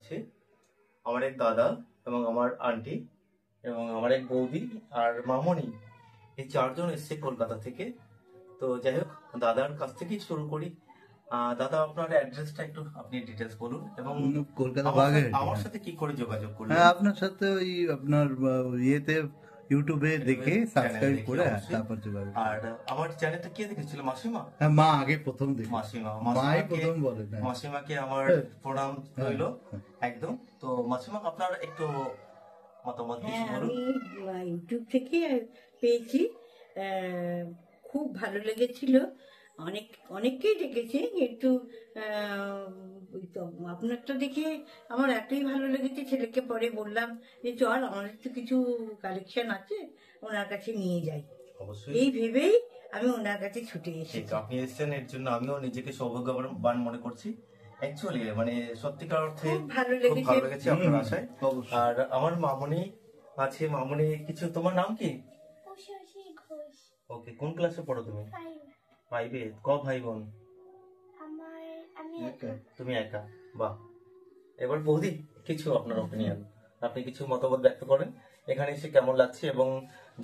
হচ্ছে আমার এক দাদা এবং আমার আন্টি এবং আমার এক বৌদি আর মামনি, এই চারজন এসছে কলকাতা থেকে। তো যাই হোক, দাদার কাছ থেকেই শুরু করি। দাদা, আপনার অ্যাড্রেসটা একটু আপনি ডিটেলস বলুন এবং কলকাতা আমার সাথে কি করে যোগাযোগ করবেন। হ্যাঁ, আপনার সাথে ওই আপনার ইয়েতে ইউটিউবে দেখে সাবস্ক্রাইব করে তারপর যোগাযোগ। আর আমার চ্যানেলটা কে দেখেছিল? মাসিমা। হ্যাঁ, মা আগে প্রথম দেখে। মাই প্রথম বলে। মাসিমাকে আমার প্রণাম রইল একদম। তো মাসিমা, আপনার একটু মতামত কিছু বলুন। আমি ইউটিউব থেকে পেয়েছি, খুব ভালো লেগেছিল। অনেককেই দেখেছি, কিন্তু আপনারটা দেখে আমার এতই ভালো লেগেছে, ছেলেকে পরে বললাম যে চল, আমাদের তো কিছু কালেকশন আছে, ওনার কাছে নিয়ে যাই। এই ভেবেই আমি ওনার কাছে ছুটে এসেছি। আপনি এসেছেন, এর জন্য আমিও নিজেকে সৌভাগ্যবান মনে করছি। অ্যাকচুয়ালি মানে সত্যিকার অর্থে ভালো লেগেছে আপনার আশায়। আর আমার মামনি আছে। মামনি, কিছু, তোমার নাম কি? ওকে, কোন ক্লাসে পড়ো তুমি? 5-এ। ক ভাই বোন? তুমি একা? বাহ। এবার বৌদি, কিছু আপনার ওপিনিয়ন, আপনি কিছু মতামত ব্যক্ত করেন। এখানে এসে কেমন লাগছে এবং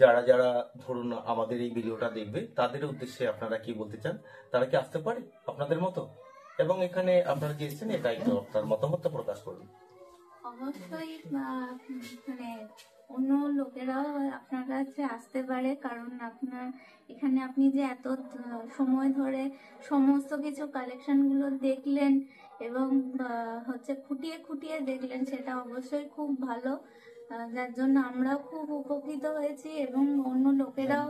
যারা যারা ধরুন আমাদের এই ভিডিওটা দেখবে তাদের উদ্দেশ্যে আপনারা কি বলতে চান? তারা কি আসতে পারে আপনাদের মতো? এবং এখানে আপনারা যে এসেছেন, এটা একটু আপনার মতামতটা প্রকাশ করুন। অবশ্যই মানে অন্য লোকেরাও আপনার কাছে আসতে পারে, কারণ আপনার এখানে আপনি যে এত সময় ধরে সমস্ত কিছু কালেকশন গুলো দেখলেন এবং হচ্ছে খুঁটিয়ে খুঁটিয়ে দেখলেন, সেটা অবশ্যই খুব ভালো, যার জন্য আমরাও খুব উপকৃত হয়েছি এবং অন্য লোকেরাও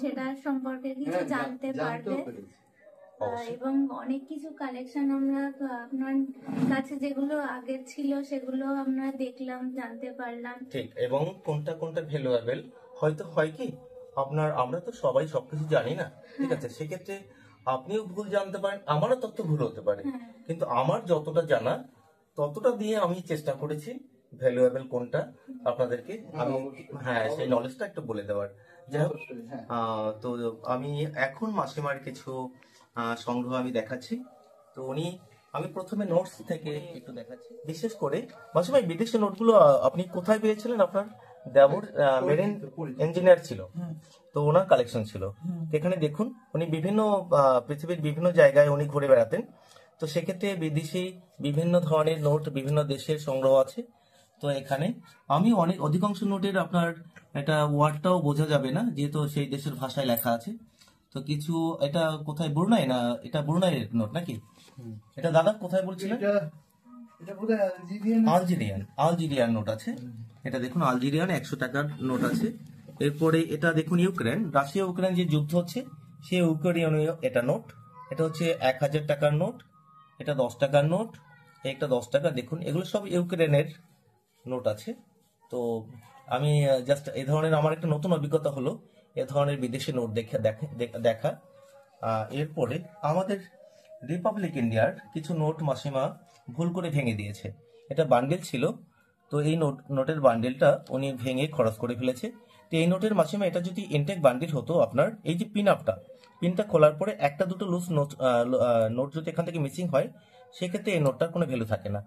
সেটা সম্পর্কে কিছু জানতে পারবে। এবং অনেক কিছু কালেকশন আমরা আপনার কাছে যেগুলো আগের ছিল সেগুলো আমরা দেখলাম, জানতে পারলাম। ঠিক, এবং কোনটা কোনটা ভ্যালুয়েবল হয়তো হয় কি আপনার, আমরা তো সবাই সবকিছু জানি না, ঠিক আছে? সেক্ষেত্রে আপনিও ভুল জানতে পারেন, আমারও তথ্য ভুল হতে পারে, কিন্তু আমার যতটা জানা ততটা দিয়ে আমি চেষ্টা করেছি ভ্যালুয়েবল কোনটা আপনাদেরকে আমি সেই নলেজটা একটু বলে দেওয়ার। যাই হোক, তো আমি এখন মাসিমার কিছু সংগ্রহ আমি দেখাচ্ছি। তো আমি প্রথমে নোটস থেকে একটু দেখাচ্ছি। বিশেষ করে মাসিমা, বিদেশি নোটগুলো আপনি কোথায় পেয়েছিলেন? আপনার দেবর মেরিন ইঞ্জিনিয়ার ছিল, তো ওনার কালেকশন ছিল। এখানে দেখুন, উনি বিভিন্ন পৃথিবীর বিভিন্ন জায়গায় উনি ঘুরে বেড়াতেন। তো সেক্ষেত্রে বিদেশি বিভিন্ন ধরনের নোট, বিভিন্ন দেশের সংগ্রহ আছে। তো এখানে আমি অধিকাংশ নোটের আপনার এটা ওয়ার্ডটাও বোঝা যাবে না, যেহেতু সেই দেশের ভাষায় লেখা আছে। তো কিছু, এটা কোথায়, ব্রুনাই না? এটা ব্রুনাইয়ের নোট নাকি? এটা দাদা কোথায় বলছিলেন? আলজেরিয়ান নোট আছে। এটা দেখুন, আলজেরিয়ান 100 টাকার নোট আছে। এরপরে এটা দেখুন, ইউক্রেন, রাশিয়া ইউক্রেন যে যুদ্ধ হচ্ছে, সে ইউক্রেনীয় এটা নোট। এটা হচ্ছে 1000 টাকার নোট। এটা 10 টাকার নোট, একটা 10 টাকা। দেখুন, এগুলো সব ইউক্রেনের নোট আছে। তো আমি জাস্ট এই ধরনের, আমার একটা নতুন অভিজ্ঞতা হলো এ ধরনের বিদেশি নোট দেখা। এরপরে আমাদের রিপাবলিক ইন্ডিয়ার কিছু নোট মাসিমা ভুল করে ভেঙে দিয়েছে। এটা বান্ডেল ছিল, তো এই নোটের বান্ডেলটা উনি ভেঙে খরচ করে ফেলেছে। তো এই নোটের মাসিমা, এটা যদি ইনটেক বান্ডেল হতো, আপনার এই যে পিনটা খোলার পরে একটা দুটো লুজ নোট যদি এখান থেকে মিসিং হয়, সেক্ষেত্রে এই নোটটার কোনো ভ্যালু থাকে না,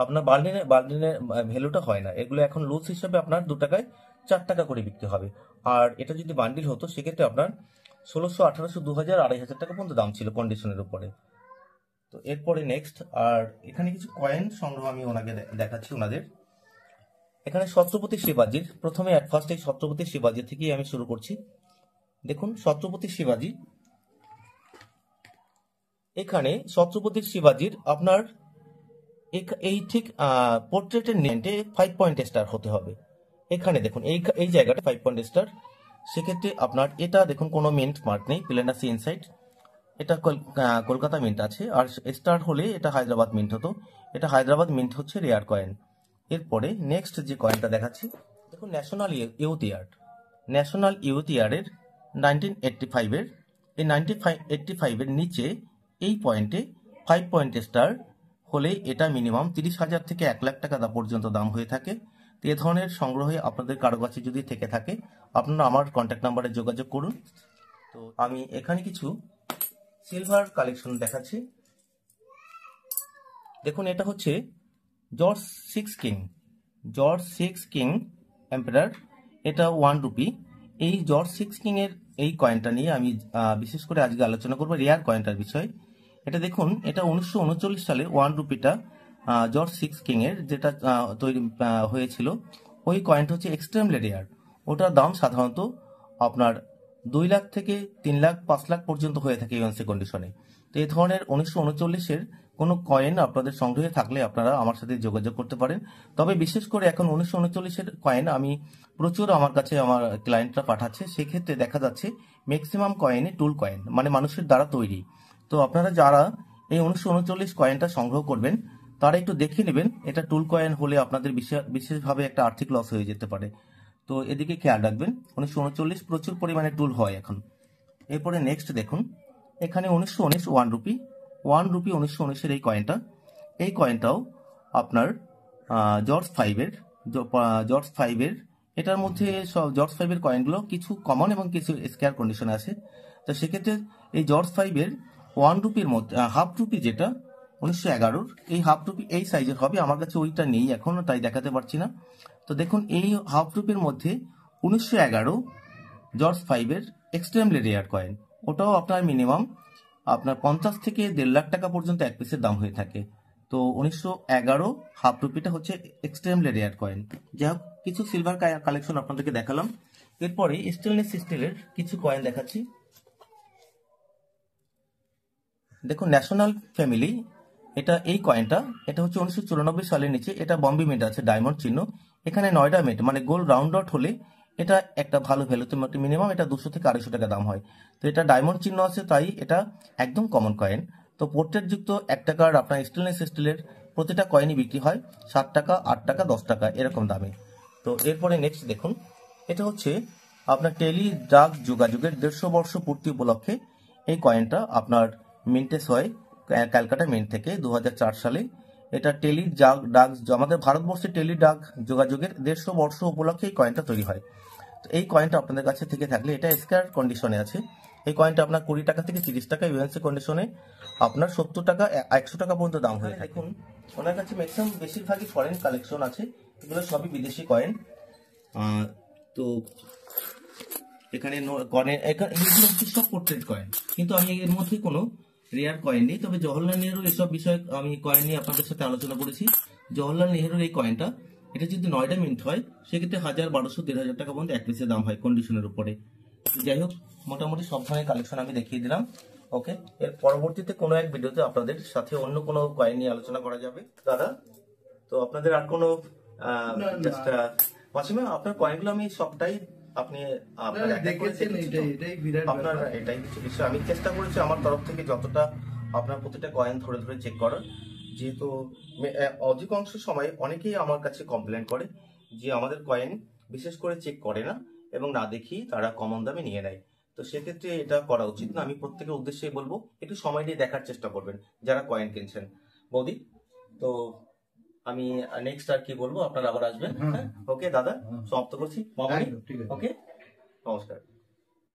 আপনার বান্ডেলের ভ্যালুটা হয় না। এগুলো এখন লুজ হিসাবে আপনার 2 টাকায় 4 টাকা করে বিক্রি হবে। আর এটা যদি বান্ডিল হতো, সেক্ষেত্রে আপনার 1600, 1800, 2000, 2500 টাকা পর্যন্ত দাম ছিল কন্ডিশনের উপরে। তো এরপরে নেক্সট, আর এখানে কিছু কয়েন সংগ্রহ আমি ওনাকে দেখাচ্ছি ওনাদের। এখানে ছত্রপতি শিবাজির, প্রথমে ফার্স্ট এই ছত্রপতি শিবাজি থেকেই আমি শুরু করছি। দেখুন, ছত্রপতি শিবাজি, এখানে ছত্রপতি শিবাজির আপনার এই ঠিক পোর্ট্রেটের নিচে 5 পয়েন্ট স্টার হতে হবে। এখানে দেখুন, এই জায়গাটা 5 পয়েন্ট স্টার। সেক্ষেত্রে আপনার এটা দেখুন, কোনো মিন্ট মার্ক নেই, প্লেন আছে ইনসাইড। এটা কলকাতা মিন্ট আছে, আর স্টার হলে এটা হায়দ্রাবাদ মিন্ট হতো। এটা হায়দ্রাবাদ মিন্ট হচ্ছে রেয়ার কয়েন। এরপরে নেক্সট যে কয়েনটা দেখাচ্ছি, দেখুন, ন্যাশনাল ইউথ ইয়ারের 1985-এর, এই 1985-এর নিচে এই পয়েন্টে 5 পয়েন্ট স্টার হলে এটা মিনিমাম 30,000 থেকে 1 লাখ টাকা পর্যন্ত দাম হয়ে থাকে। তো এ ধরনের সংগ্রহে আপনাদের কারো কাছে যদি থেকে থাকে, আপনারা আমার কন্ট্যাক্ট নাম্বারে যোগাযোগ করুন। তো আমি এখানে কিছু সিলভার কালেকশন দেখাচ্ছি। দেখুন, এটা হচ্ছে জর্জ সিক্স কিং এম্পারার, এটা 1 রুপি। এই জর্জ সিক্স কিং এর এই কয়েনটা নিয়ে আমি বিশেষ করে আজকে আলোচনা করবো রেয়ার কয়েনটার বিষয়। এটা দেখুন, এটা 1939 সালে 1 রুপিটা জর্জ সিক্স কিং এর যেটা তৈরি হয়েছিল, ওই কয়েনটা হচ্ছে এক্সট্রিমলি রেয়ার। ওটার দাম সাধারণত আপনার 2 লাখ থেকে 3 লাখ 5 লাখ পর্যন্ত হয়ে থাকে ইউএনসি কন্ডিশনে। তো এই ধরনের 1939-এর কোনো কয়েন আপনাদের সংগ্রহে থাকলে আপনারা আমার সাথে যোগাযোগ করতে পারেন। তবে বিশেষ করে এখন 1939-এর কয়েন আমি প্রচুর আমার কাছে আমার ক্লায়েন্টরা পাঠাচ্ছে, সেক্ষেত্রে দেখা যাচ্ছে ম্যাক্সিমাম কয়েনই টুল কয়েন, মানে মানুষের দ্বারা তৈরি। তো আপনারা যারা এই 1939 কয়েনটা সংগ্রহ করবেন তারা একটু দেখে নেবেন, এটা টুল কয়েন হলে আপনাদের বিশেষভাবে একটা আর্থিক লস হয়ে যেতে পারে। তো এদিকে খেয়াল রাখবেন, 1939 প্রচুর পরিমাণে টুল হয় এখন। এরপরে নেক্সট দেখুন, এখানে 1919 1 রুপি 1919-এর এই কয়েনটাও আপনার জর্জ ফাইভের এটার মধ্যে সব জর্জ ফাইভের কয়েনগুলো কিছু কমন এবং কিছু স্কেয়ার কন্ডিশনে আছে। তো সেক্ষেত্রে এই জর্জ ফাইভের 1 রুপির মধ্যে হাফ রুপি যেটা 1911-র, এই হাফ রুপি এই সাইজের হবে, আমার কাছে ওইটা নেই এখন, তাই দেখাতে পারছি না। তো দেখুন, এই হাফ রুপির মধ্যে 1911 জর্জ ফাইভের এক্সট্রিমলি রেয়ার কয়েন, ওটাও আপনার মিনিমাম আপনার 50 থেকে 1.5 লাখ টাকা পর্যন্ত এক পিসের দাম হয়ে থাকে। তো 1911 হাফ রুপিটা হচ্ছে এক্সট্রিমলি রেয়ার কয়েন। যাই হোক, কিছু সিলভার কালেকশন আপনাদেরকে দেখালাম। এরপরে স্টেনলেস স্টিলের কিছু কয়েন দেখাচ্ছি। দেখুন, ন্যাশনাল ফ্যামিলি, এই কয়েনটা এটা হচ্ছে 1994 সালের নিচে, এটা বম্বে মিন্ট আছে, ডায়মন্ড চিহ্ন। এখানে নয়ডা মিন্ট মানে গোল্ড রাউন্ড ডট হলে এটা একটা ভালো ভ্যালুতে, মিনিমাম এটা 200 থেকে 250 টাকা দাম হয়। তো এটা ডায়মন্ড চিহ্ন আছে, তাই এটা একদম কমন কয়েন। তো পোর্ট্রেট যুক্ত 1 টাকার আপনার স্টেনলেস স্টিলের প্রতিটা কয়েনই বিক্রি হয় 7 টাকা, 8 টাকা, 10 টাকা এরকম দামে। তো এরপরে নেক্সট দেখুন, এটা হচ্ছে আপনার টেলি ডাক যোগাযোগের 150 বর্ষ পূর্তি উপলক্ষে এই কয়েনটা আপনার মিন্টেস হয় ক্যালকাটা মিন্ট থেকে 2004 সালে। এটা ডাক আমাদের ভারতবর্ষে টেলি ডাক যোগাযোগের 150 বর্ষ উপলক্ষে এই কয়েনটা তৈরি হয়। তো এই কয়েনটা আপনাদের কাছে থেকে থাকলে, এটা স্কয়ার কন্ডিশনে আছে, এই কয়েনটা আপনার 20 টাকা থেকে 30 টাকা, ইউএনসি কন্ডিশনে আপনার 70 টাকা 100 টাকা পর্যন্ত দাম হয়ে থাকে। দেখুন, ওনার কাছে ম্যাক্সিমাম বেশিরভাগই ফরেন কালেকশন আছে, এগুলো সবই বিদেশি কয়েন। তো এখানে এগুলো হচ্ছে সব পোর্ট্রেট কয়েন, কিন্তু আমি এর মধ্যে কোনো রেয়ার কয়েন নেই। তবে জওহরলাল নেহরুর এসব বিষয়ে আমি কয়েন নিয়ে আপনাদের সাথে আলোচনা করেছি। জওহরলাল নেহরুর এই কয়েনটা, এটা যদি নয়ডা মিন্ট হয় সেক্ষেত্রে 1000, 1200, 1500 টাকা পর্যন্ত এক পিসের দাম হয় কন্ডিশনের উপরে। যাই হোক, মোটামুটি সব ধরনের কালেকশন আমি দেখিয়ে দিলাম। ওকে, এর পরবর্তীতে কোনো এক ভিডিওতে আপনাদের সাথে অন্য কোনো কয়েন নিয়ে আলোচনা করা যাবে। দাদা, তো আপনাদের আর কোনো মাসিমা, আপনার কয়েনগুলো আমি সবটাই আপনি আপনার এটাই কিছু বিষয় আমি চেষ্টা করেছি আমার তরফ থেকে যতটা আপনার প্রতিটা কয়েন ধরে ধরে চেক করার। যেহেতু অধিকাংশ সময় অনেকেই আমার কাছে কমপ্লেন করে যে আমাদের কয়েন বিশেষ করে চেক করে না এবং না দেখি তারা কমন দামে নিয়ে নেয়। তো সেক্ষেত্রে এটা করা উচিত না। আমি প্রত্যেকের উদ্দেশ্যে বলবো একটু সময় নিয়ে দেখার চেষ্টা করবেন যারা কয়েন কিনছেন। বৌদি, তো আমি নেক্সট আর কি বলবো, আপনারা আবার আসবেন। ওকে দাদা, সমাপ্ত করছি। ওকে, নমস্কার।